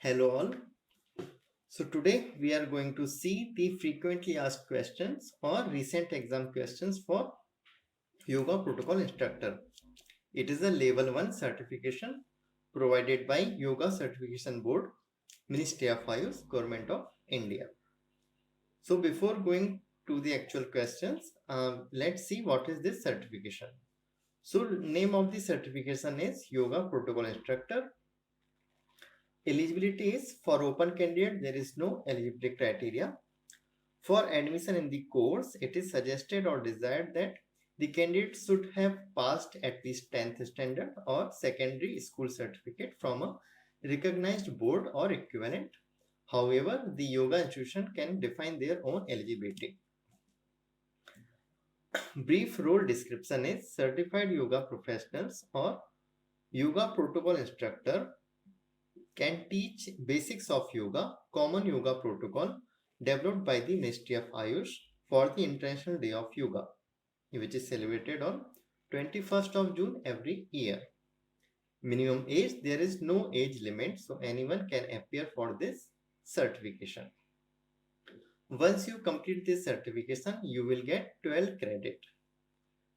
Hello all. So today we are going to see the frequently asked questions or recent exam questions for Yoga Protocol Instructor. It is a level 1 certification provided by Yoga Certification Board, Ministry of Ayush, Government of India. So before going to the actual questions, let's see what is this certification. So name of the certification is Yoga Protocol Instructor. Eligibility is for open candidate, there is no eligibility criteria. For admission in the course, it is suggested or desired that the candidate should have passed at least 10th standard or secondary school certificate from a recognized board or equivalent. However, the yoga institution can define their own eligibility. Brief role description is certified yoga professionals or yoga protocol instructor can teach basics of yoga, common yoga protocol developed by the Ministry of Ayush for the International Day of Yoga, which is celebrated on 21st of June every year. Minimum age, there is no age limit, so anyone can appear for this certification. Once you complete this certification, you will get 12 credit.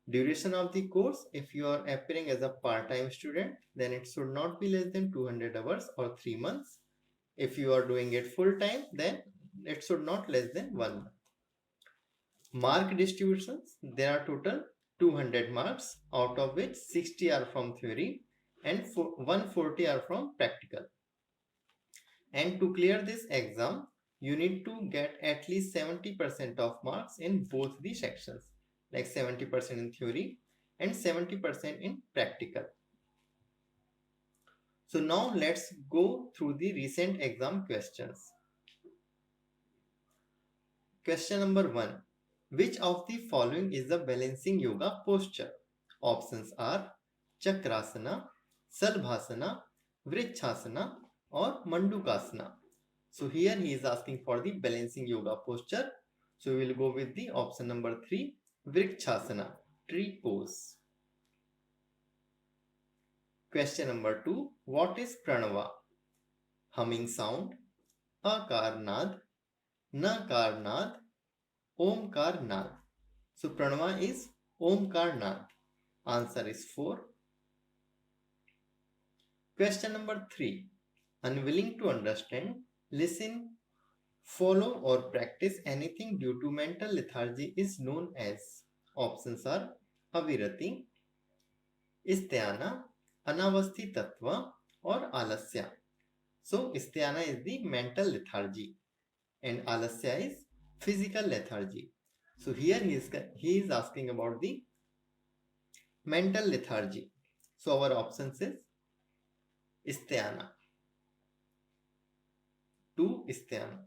Duration of the course, if you are appearing as a part-time student, then it should not be less than 200 hours or 3 months. If you are doing it full-time, then it should not less than 1 month. Mark distributions, there are total 200 marks, out of which 60 are from theory and 140 are from practical. And to clear this exam, you need to get at least 70% of marks in both the sections, like 70% in theory and 70% in practical. So now let's go through the recent exam questions. Question number 1. Which of the following is the balancing yoga posture? Options are Chakrasana, Salbhasana, Vrichhasana or Mandukasana. So here he is asking for the balancing yoga posture. So we will go with the option number 3, Vrichhasana, tree pose. Question number 2. What is Pranava? Humming sound, Akar Nad, Nakar Nad, Omkar Nad. So Pranava is Omkar Nad. Answer is 4. Question number 3. Unwilling to understand, listen, follow or practice anything due to mental lethargy is known as. Options are Avirati, Istyana, Anavasti Tattva or Alasya. So Istyana is the mental lethargy and Alasya is physical lethargy. So here he is asking about the mental lethargy. So our options is Istyana. 2 Istyana.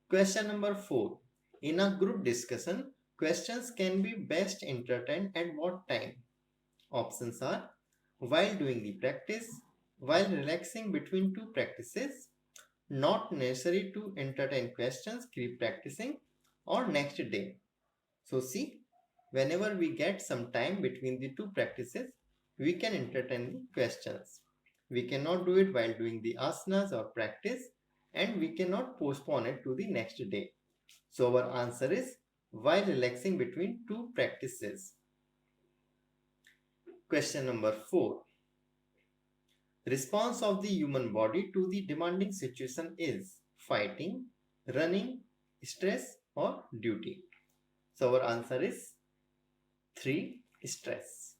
Question number 4. In a group discussion, questions can be best entertained at what time? Options are while doing the practice, while relaxing between two practices, not necessary to entertain questions, keep practicing, or next day. So see, whenever we get some time between the two practices, we can entertain the questions. We cannot do it while doing the asanas or practice, and we cannot postpone it to the next day. So our answer is while relaxing between two practices. Question number 4. Response of the human body to the demanding situation is fighting, running, stress or duty. So our answer is 3 stress.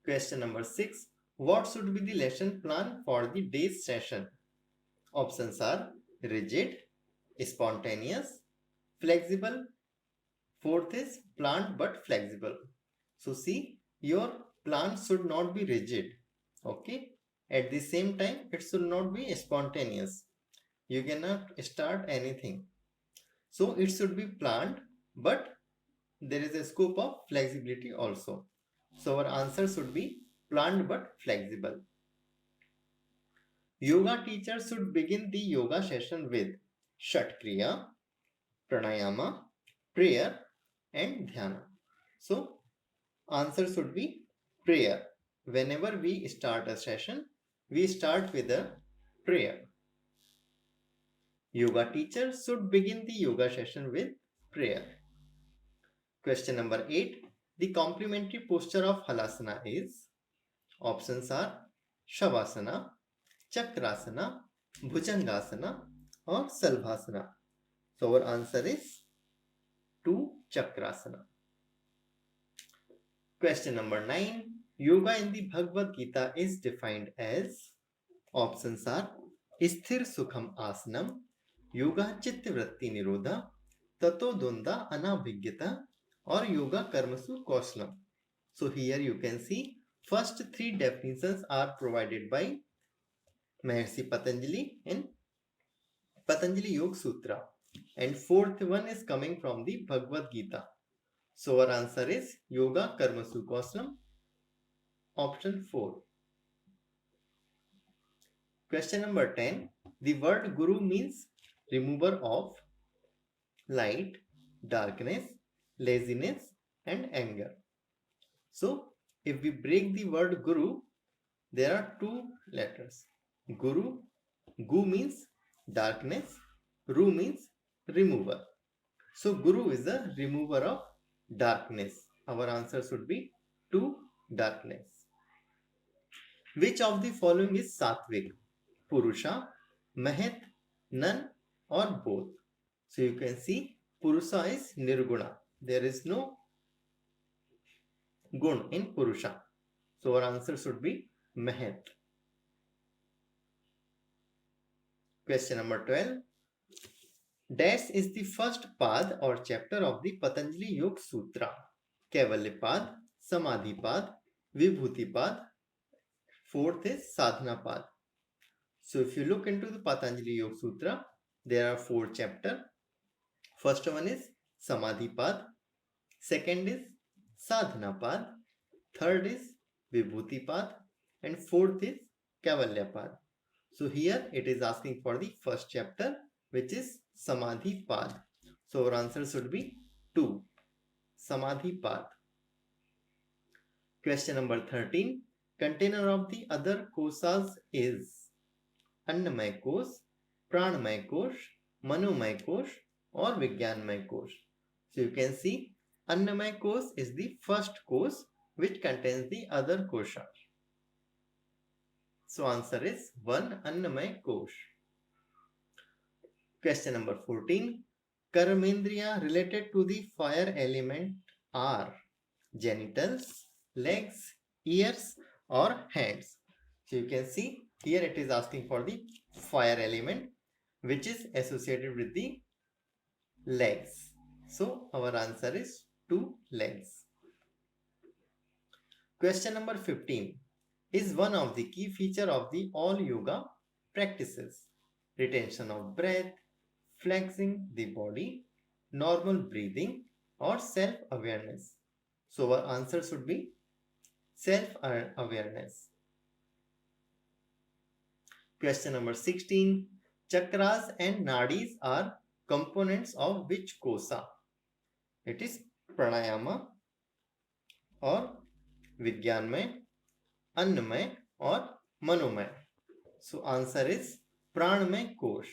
Question number 6. What should be the lesson plan for the day's session? Options are rigid, spontaneous, flexible. Fourth is planned but flexible. So see, your plan should not be rigid. Okay. At the same time, it should not be spontaneous. You cannot start anything. So it should be planned, but there is a scope of flexibility also. So our answer should be planned but flexible. Yoga teacher should begin the yoga session with Shat Kriya, Pranayama, prayer and Dhyana. So answer should be prayer. Whenever we start a session, we start with a prayer. Yoga teacher should begin the yoga session with prayer. Question number 8. The complementary posture of Halasana is? Options are Shavasana, Chakrasana, Bhujangasana or Salbhasana. So our answer is 2 Chakrasana. Question number 9. Yoga in the Bhagavad Gita is defined as? Options are Sthir Sukham Asanam, Yoga Chitta Vritti Nirodha, Tato Dunda Anabhigyata or Yoga Karmasu Kaushalam. So here you can see first 3 definitions are provided by Maharishi Patanjali in Patanjali Yoga Sutra, and fourth one is coming from the Bhagavad Gita. So our answer is Yoga Karmasu Kaushalam, option 4. Question number 10. The word Guru means remover of light, darkness, laziness and anger. So if we break the word Guru, there are 2 letters. Guru, Gu means darkness, Ru means remover. So Guru is a remover of darkness. Our answer should be 2 darkness. Which of the following is Sattvic? Purusha, Mahat, none or both? So you can see Purusha is Nirguna. There is no gun in Purusha. So our answer should be Mahat. Question number 12. Dash is the first pad or chapter of the Patanjali Yoga Sutra. Kaivalya Pad, Samadhi Pad, Vibhuti Pad. Fourth is Sadhana Pad. So if you look into the Patanjali Yoga Sutra, there are 4 chapters. First one is Samadhi Pad. Second is Sadhana Pad. Third is Vibhuti Pad. And fourth is Kaivalya Pad. So here it is asking for the first chapter, which is Samadhi Pad. So our answer should be 2. Samadhi Pad. Question number 13. Container of the other koshas is Annamay Kosh, Pranamay Kosh, Manomay Kosh or Vigyanmay Kosh. So you can see Annamay Kosh is the first kosh which contains the other koshas. So answer is 1 Annamay Kosh. Question number 14. Karmendriya related to the fire element are genitals, legs, ears or hands. So you can see here it is asking for the fire element which is associated with the legs. So our answer is 2 legs. Question number 15. Is one of the key feature of the all yoga practices retention of breath, flexing the body, normal breathing or self-awareness. So our answer should be self-awareness. Question number 16. Chakras and nadis are components of which kosha? It is pranayama or vigyanmay, annamay or manomay. So answer is pranamay kosh.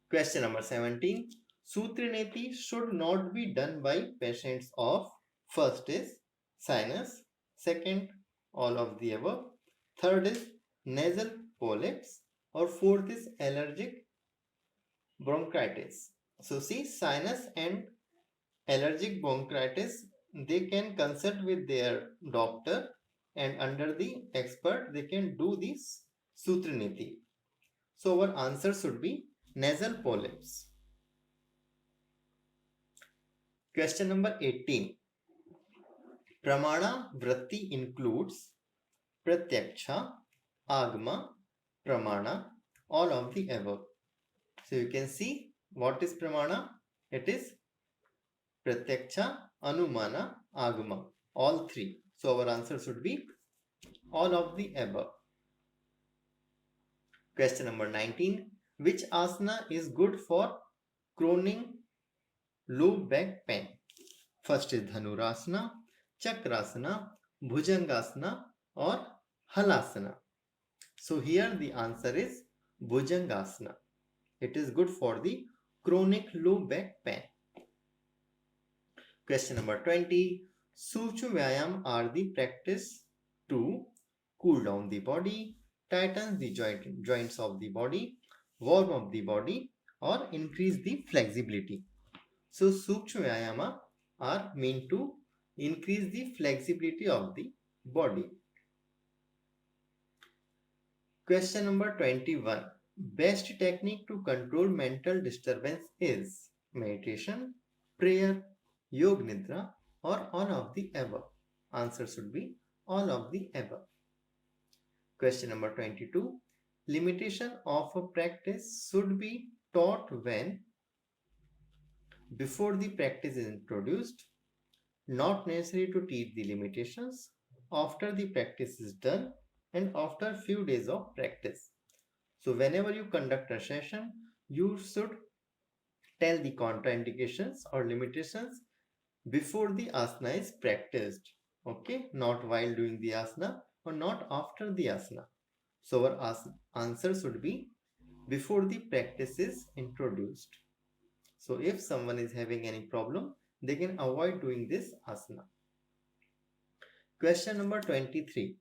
Question number 17. Sutrineti should not be done by patients of first is sinus, second all of the above, third is nasal polyps or fourth is allergic bronchitis. So see, sinus and allergic bronchitis, they can consult with their doctor and under the expert they can do this Sutriniti. So our answer should be nasal polyps. Question number 18. Pramana Vritti includes Pratyaksha, Agama, Pramana, all of the above. So you can see what is Pramana? It is Pratyaksha, Anumana, Agama, all 3. So our answer should be all of the above. Question number 19. Which asana is good for chronic low back pain? First is Dhanurasana, Chakrasana, Bhujangasana or Halasana? So here the answer is Bhujangasana. It is good for the chronic low back pain. Question number 20. Sukshu Vyayam are the practice to cool down the body, tighten the joints of the body, warm up the body, or increase the flexibility. So Sukshu Vyayama are meant to increase the flexibility of the body. Question number 21. Best technique to control mental disturbance is meditation, prayer, Yog Nidra, or all of the above. Answer should be all of the above. Question number 22. Limitation of a practice should be taught when before the practice is introduced, not necessary to teach the limitations, after the practice is done, and after few days of practice. So whenever you conduct a session, you should tell the contraindications or limitations before the asana is practiced. Okay, not while doing the asana or not after the asana. So our answer should be before the practice is introduced. So if someone is having any problem, they can avoid doing this asana. Question number 23.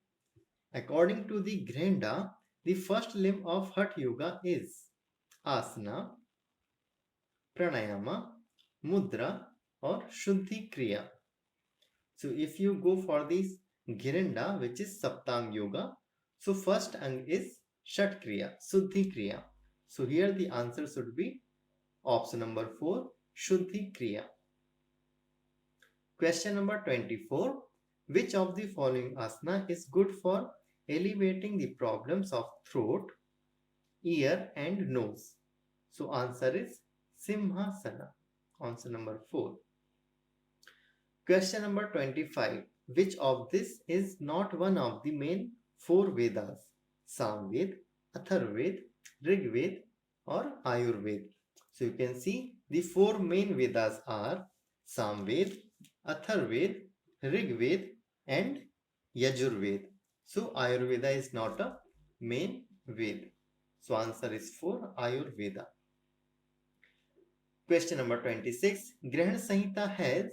According to the Grhenda, the first limb of Hatha Yoga is asana, pranayama, mudra, or shuddhi kriya. So if you go for this Girenda, which is Saptang Yoga, so first ang is Shat Kriya, Shuddhi Kriya. So here the answer should be option number 4, Shuddhi Kriya. Question number 24. Which of the following asana is good for alleviating the problems of throat, ear and nose? So answer is Simhasana. Answer number 4. Question number 25. Which of this is not one of the main 4 Vedas? Samved, Atharved, Rigved or Ayurved? So you can see the 4 main Vedas are Samved, Atharved, Rigved and Yajurved. So Ayurveda is not a main Ved. So answer is 4, Ayurveda. Question number 26. Grahana Samhita has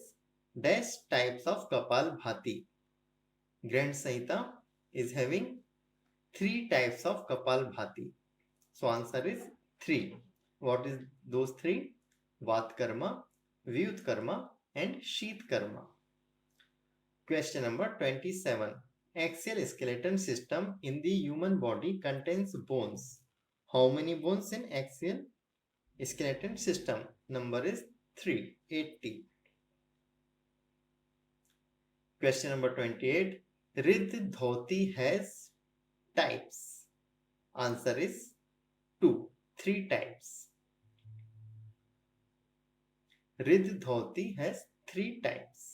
dash types of Kapal Bhati. Grahana Samhita is having 3 types of Kapal Bhati. So answer is 3. What is those 3? Vat Karma, Vyut Karma and Sheet Karma. Question number 27. Axial skeleton system in the human body contains bones. How many bones in axial skeleton system? Number is 380. Question number 28. Ridh Dhoti has types. Answer is 2. 3 types. Ridh Dhoti has 3 types.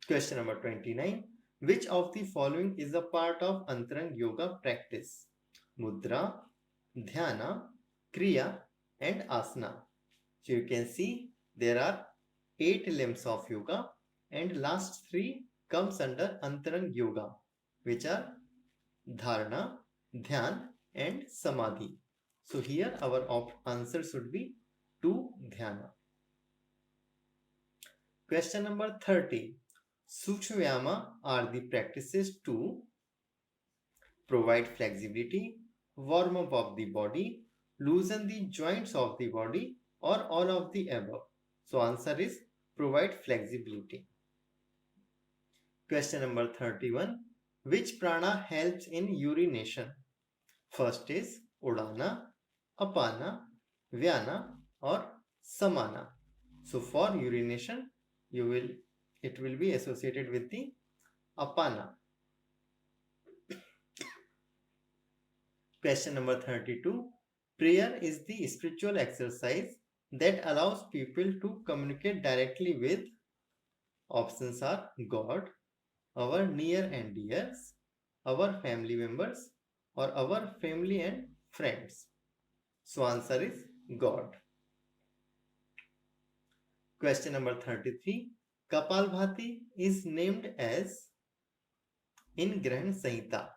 Question number 29. Which of the following is a part of Antarang Yoga practice? Mudra, Dhyana, Kriya and Asana. So you can see there are 8 limbs of yoga and last 3 comes under Antarang Yoga, which are Dharana, Dhyan and Samadhi. So here our answer should be 2 Dhyana. Question number 30. Sukshma Vyayama are the practices to provide flexibility, warm up of the body, loosen the joints of the body or all of the above. So answer is provide flexibility. Question number 31. Which prana helps in urination? First is Udana, Apana, Vyana or Samana. So for urination, it will be associated with the Apana. Question number 32. Prayer is the spiritual exercise that allows people to communicate directly with. Options are God, our near and dears, our family members, or our family and friends. So answer is God. Question number 33. Kapalbhati is named as In Grahan Samhita,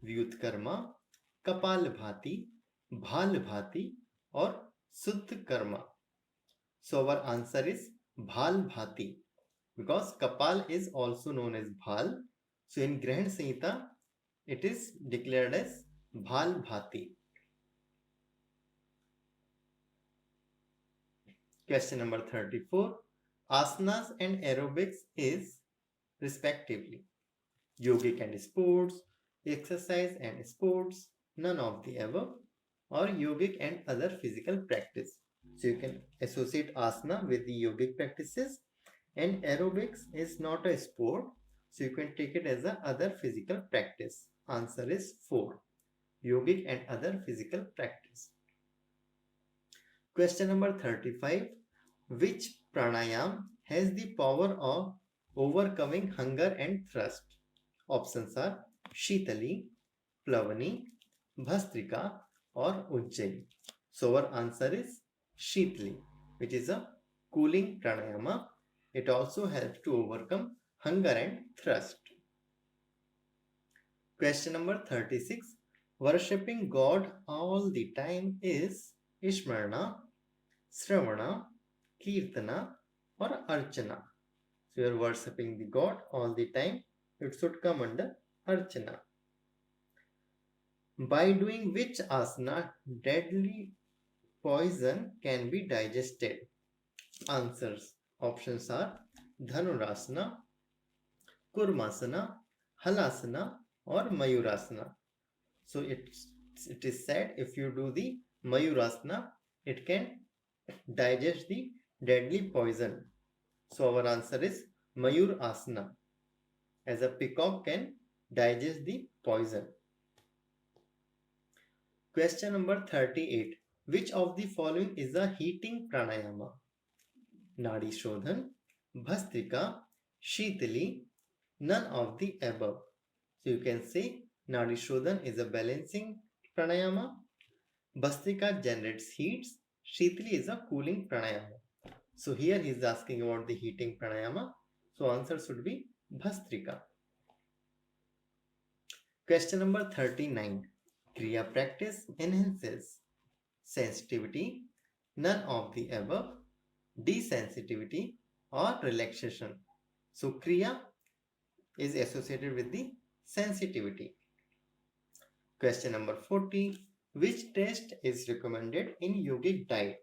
Vyutkarma, Kapalbhati, Bhalbhati or Suddha Karma? So our answer is Bhalbhati because Kapal is also known as Bhal. So in Grahan Samhita, it is declared as Bhalbhati. Question number 34. Asanas and aerobics is respectively yogic and sports, exercise and sports, none of the above, or yogic and other physical practice. So you can associate asana with the yogic practices, and aerobics is not a sport, so you can take it as a other physical practice. Answer is 4. Yogic and other physical practice. Question number 35. Which pranayam has the power of overcoming hunger and thirst? Options are Shitali, Plavani, Bhastrika or Ujjayi. So our answer is Shitali, which is a cooling pranayama. It also helps to overcome hunger and thirst. Question number 36. Worshipping God all the time is Ishmarana, Sravana, Kirtana or Archana. So you are worshipping the God all the time. It should come under Archana. By doing which asana deadly poison can be digested? Answers. Options are Dhanurasana, Kurmasana, Halasana or Mayurasana. So it is said if you do the Mayurasana, it can digest the deadly poison. So our answer is Mayur Asana, as a peacock can digest the poison. Question number 38. Which of the following is a heating pranayama? Nadi Shodhan, Bhastrika, Shitali, none of the above. So you can say Nadi Shodhan is a balancing pranayama, Bhastrika generates heats, Shitali is a cooling pranayama. So here he is asking about the heating pranayama. So answer should be Bhastrika. Question number 39. Kriya practice enhances sensitivity, none of the above, desensitivity or relaxation. So Kriya is associated with the sensitivity. Question number 40. Which taste is recommended in yogic diet?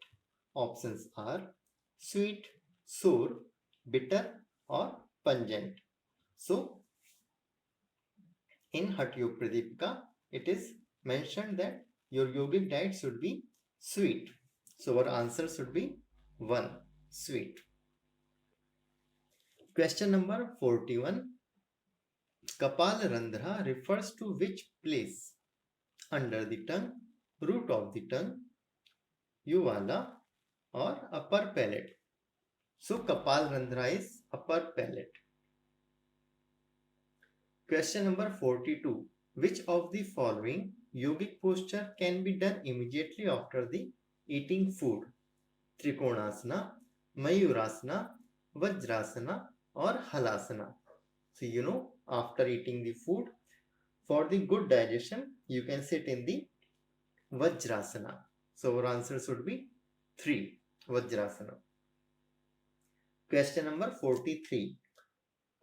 Options are sweet, sour, bitter or pungent. So in Hatha Yoga Pradipika, it is mentioned that your yogic diet should be sweet. So our answer should be 1, sweet. Question number 41. Kapal Randhra refers to which place? Under the tongue, root of the tongue, Uvala or upper palate. So Kapal Randhra is upper palate. Question number 42. Which of the following yogic posture can be done immediately after the eating food? Trikonasana, Mayurasana, Vajrasana or Halasana. So after eating the food, for the good digestion, you can sit in the Vajrasana. So our answer should be 3, Vajrasana. Question number 43.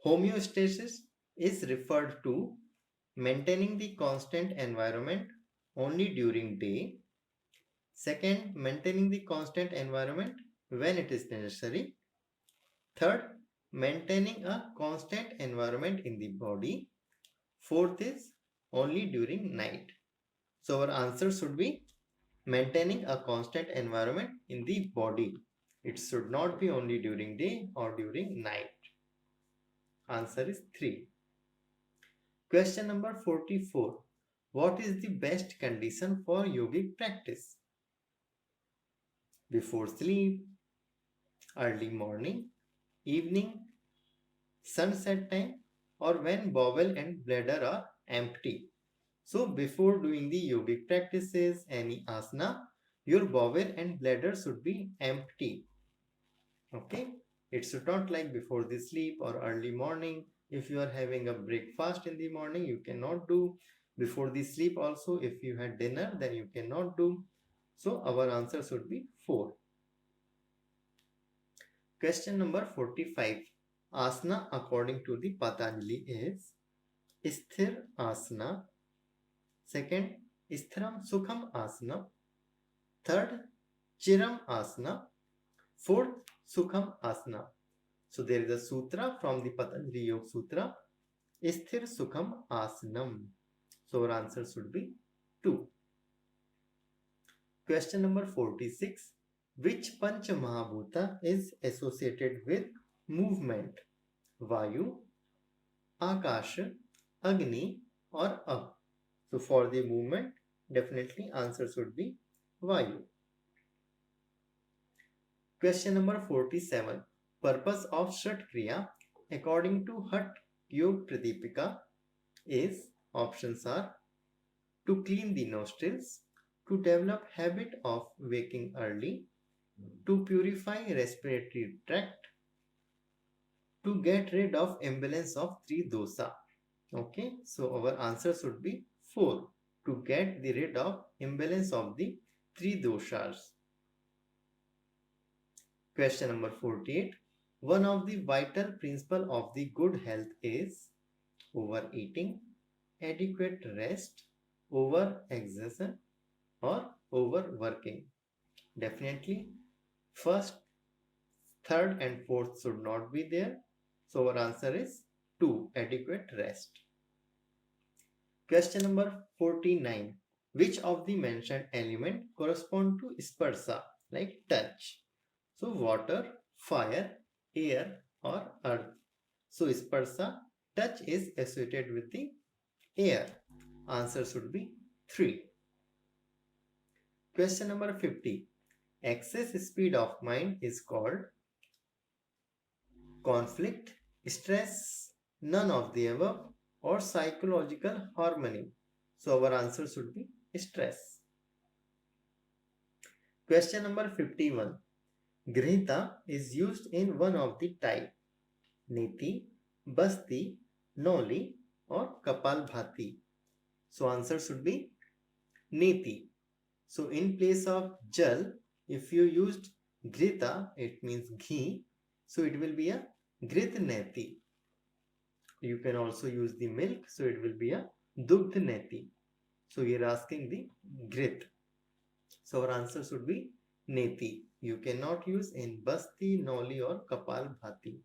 Homeostasis is referred to maintaining the constant environment only during day. Second, maintaining the constant environment when it is necessary. Third, maintaining a constant environment in the body. Fourth is only during night. So our answer should be maintaining a constant environment in the body. It should not be only during day or during night. Answer is 3. Question number 44. What is the best condition for yogic practice? Before sleep, early morning, evening, sunset time, or when bowel and bladder are empty. So before doing the yogic practices, any asana, your bowel and bladder should be empty. Okay? It should not like before the sleep or early morning If you are having a breakfast in the morning, you cannot do. Before the sleep also, if you had dinner, then you cannot do. So our answer should be 4. Question number 45. Asana according to the Patanjali is Sthir Asana. Second, Sthiram Sukham Asana. Third, Chiram Asana. Fourth, Sukham Asana. So there is a sutra from the Patanjali Yoga Sutra, Sthir Sukham Asanam. So our answer should be 2. Question number 46. Which Pancha Mahabhuta is associated with movement? Vayu, Akash, Agni or Ab? So for the movement, definitely answer should be Vayu. Question number 47. Purpose of Shat Kriya according to Hat Yog Pradipika is, options are, to clean the nostrils, to develop habit of waking early, to purify respiratory tract, to get rid of imbalance of 3 dosa. Okay, so our answer should be 4, to get rid of imbalance of the 3 doshas. Question number 48. One of the vital principles of the good health is overeating, adequate rest, over-exertion or overworking. Definitely first, third and fourth should not be there. So our answer is 2, adequate rest. Question number 49. Which of the mentioned element correspond to sparsa, like touch? So water, fire, air or earth. So sparsa, touch is associated with the air. Answer should be 3. Question number 50. Excess speed of mind is called conflict, stress, none of the above, or psychological harmony. So our answer should be stress. Question number 51. Grihita is used in one of the type Niti, Basti, Noli or Kapalbhati. So answer should be Niti. So in place of Jal, if you used Grita, it means ghee. So it will be a Gritneti. You can also use the milk. So it will be a Dugdhneti. So you are asking the Grit. So our answer should be Neti. You cannot use in Basti, Noli or Kapalbhati.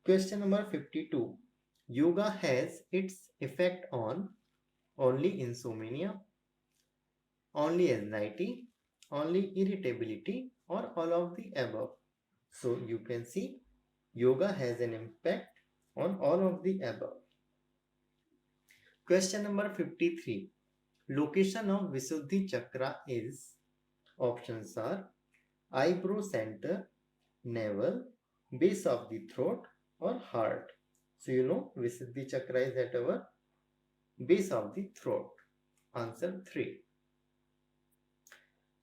Question number 52. Yoga has its effect on only insomnia, only anxiety, only irritability or all of the above. So you can see yoga has an impact on all of the above. Question number 53. Location of Visuddhi Chakra is, options are eyebrow center, navel, base of the throat or heart. So you know Visuddhi Chakra is at our base of the throat. Answer 3.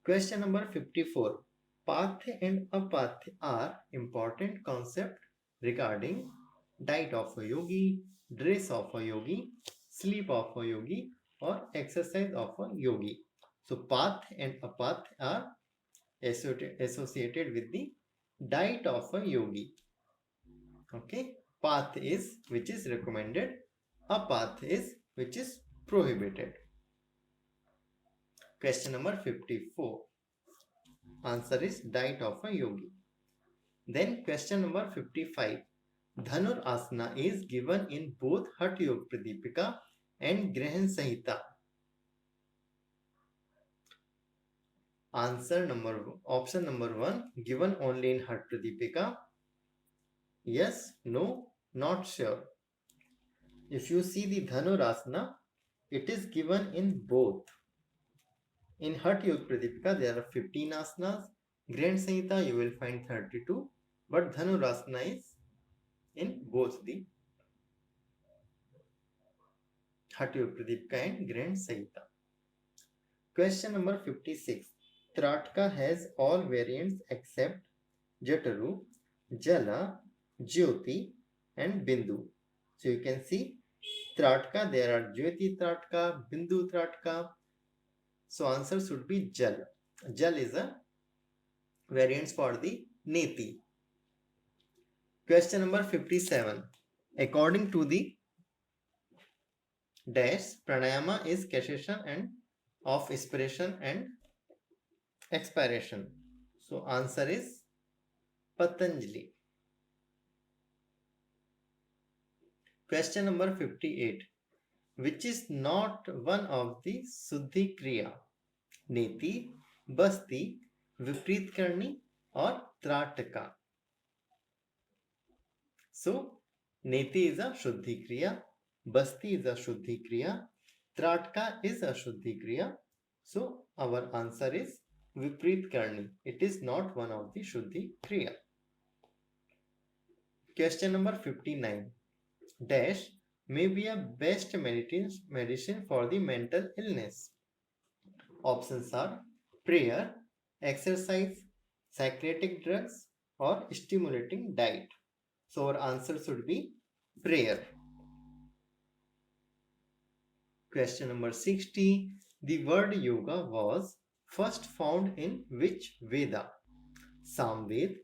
Question number 54. Pathya and Apathya are important concepts regarding diet of a yogi, dress of a yogi, sleep of a yogi or exercise of a yogi. So Pathya and Apathya are associated with the diet of a yogi. Okay, path is which is recommended, apath is which is prohibited. Question number 54. Answer is diet of a yogi. Then question number 55. Dhanur Asana is given in both Hatha Yoga Pradipika and Grihan Samhita. Option number 1, given only in Hatha Pradipika. Yes, no, not sure. If you see the Dhanurasana, it is given in both. In Hatha Yoga Pradipika, there are 15 asanas. Grihan Samhita, you will find 32. But Dhanurasana is in both the Hatha Yoga Pradipika and Grihan Samhita. Question number 56. Tratka has all variants except Jataru, Jala, Jyoti, and Bindu. So you can see Tratka, there are Jyoti Tratka, Bindu Tratka. So answer should be Jal. Jal is a variant for the Neti. Question number 57. According to the dash, pranayama is cessation and of inspiration and expiration. So answer is Patanjali. Question number 58. Which is not one of the Suddhi Kriya? Neti, Basti, Viprit Karni or Trataka? So Neti is a Shuddhi Kriya, Basti is a Shuddhi Kriya, Tratka is a Shuddhi Kriya. So our answer is Viprit Karni. It is not one of the Shuddhi Kriya. Question number 59. Dash may be a best medicine for the mental illness. Options are prayer, exercise, psychiatric drugs, or stimulating diet. So our answer should be prayer. Question number 60. The word yoga was first found in which Veda? Samved,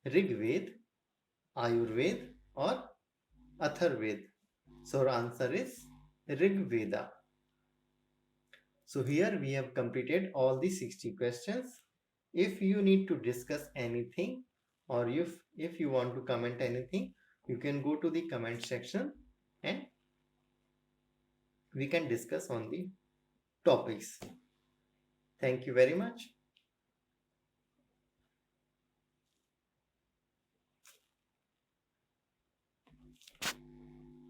Rigved, Ayurved or Atharved? So our answer is Rigveda. So here we have completed all the 60 questions. If you need to discuss anything or if you want to comment anything, you can go to the comment section and we can discuss on the topics. Thank you very much.